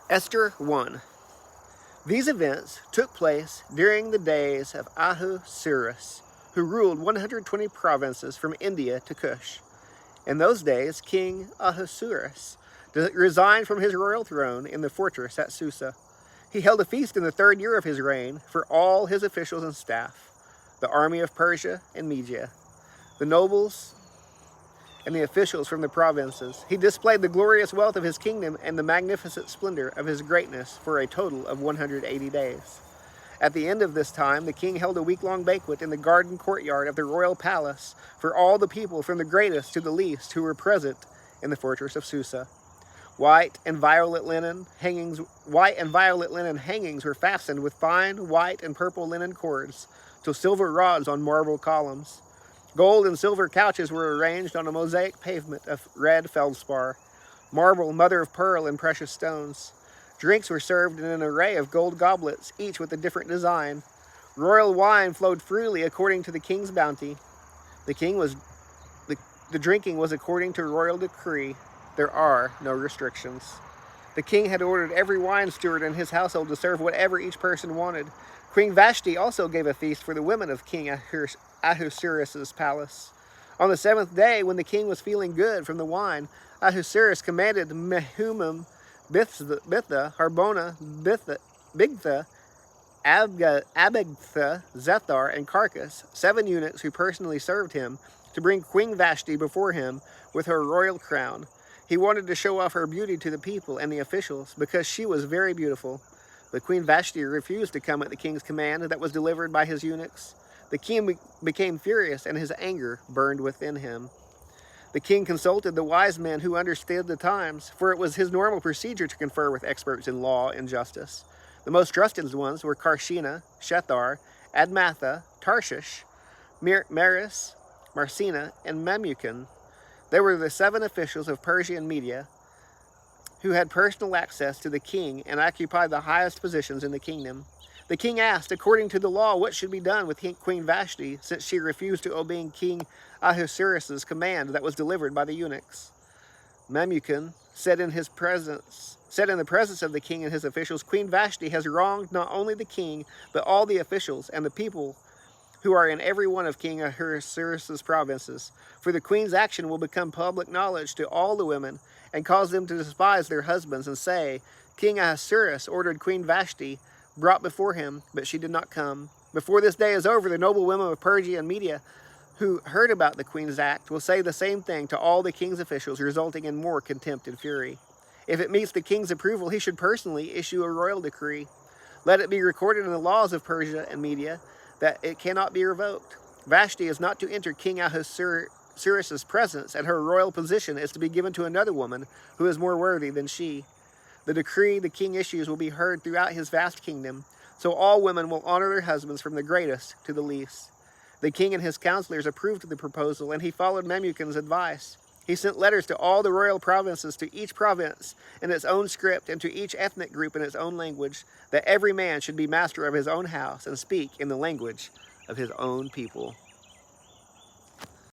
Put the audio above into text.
Esther 1. These events took place during the days of Ahasuerus, who ruled 120 provinces from India to Cush. In those days, King Ahasuerus resigned from his royal throne in the fortress at Susa. He held a feast in the 3rd year of his reign for all his officials and staff, the army of Persia and Media, the nobles, and the officials from the provinces. He displayed the glorious wealth of his kingdom and the magnificent splendor of his greatness for a total of 180 days. At the end of this time, the king held a week-long banquet in the garden courtyard of the royal palace for all the people, from the greatest to the least, who were present in the fortress of Susa. White and violet linen hangings were fastened with fine white and purple linen cords to silver rods on marble columns. Gold and silver couches were arranged on a mosaic pavement of red feldspar, marble, mother of pearl, and precious stones. Drinks were served in an array of gold goblets, each with a different design. Royal wine flowed freely according to the king's bounty. The drinking was according to royal decree. There are no restrictions. The king had ordered every wine steward in his household to serve whatever each person wanted. Queen Vashti also gave a feast for the women of King Ahasuerus' palace. On the 7th day, when the king was feeling good from the wine, Ahasuerus commanded Mehumim, Bitha, Harbona, Bigtha, Abagtha, Zethar, and Carcass, 7 eunuchs who personally served him, to bring Queen Vashti before him with her royal crown. He wanted to show off her beauty to the people and the officials, because she was very beautiful. But Queen Vashti refused to come at the king's command that was delivered by his eunuchs. The king became furious, and his anger burned within him. The king consulted the wise men who understood the times, for it was his normal procedure to confer with experts in law and justice. The most trusted ones were Karshina, Shethar, Admatha, Tarshish, Maris, Marcina, and Memucan. They were the 7 officials of Persia and Media who had personal access to the king and occupied the highest positions in the kingdom. The king asked, according to the law, what should be done with Queen Vashti, since she refused to obey King Ahasuerus' command that was delivered by the eunuchs. Memucan said in the presence of the king and his officials, Queen Vashti has wronged not only the king, but all the officials and the people who are in every one of King Ahasuerus' provinces. For the queen's action will become public knowledge to all the women, and cause them to despise their husbands and say, King Ahasuerus ordered Queen Vashti brought before him, but she did not come. Before this day is over, the noble women of Persia and Media who heard about the queen's act will say the same thing to all the king's officials, resulting in more contempt and fury. If it meets the king's approval, he should personally issue a royal decree. Let it be recorded in the laws of Persia and Media that it cannot be revoked. Vashti is not to enter King Ahasuerus' presence, and her royal position is to be given to another woman who is more worthy than she. The decree the king issues will be heard throughout his vast kingdom, so all women will honor their husbands from the greatest to the least. The king and his counselors approved of the proposal, and he followed Memucan's advice. He sent letters to all the royal provinces, to each province in its own script, and to each ethnic group in its own language, that every man should be master of his own house and speak in the language of his own people.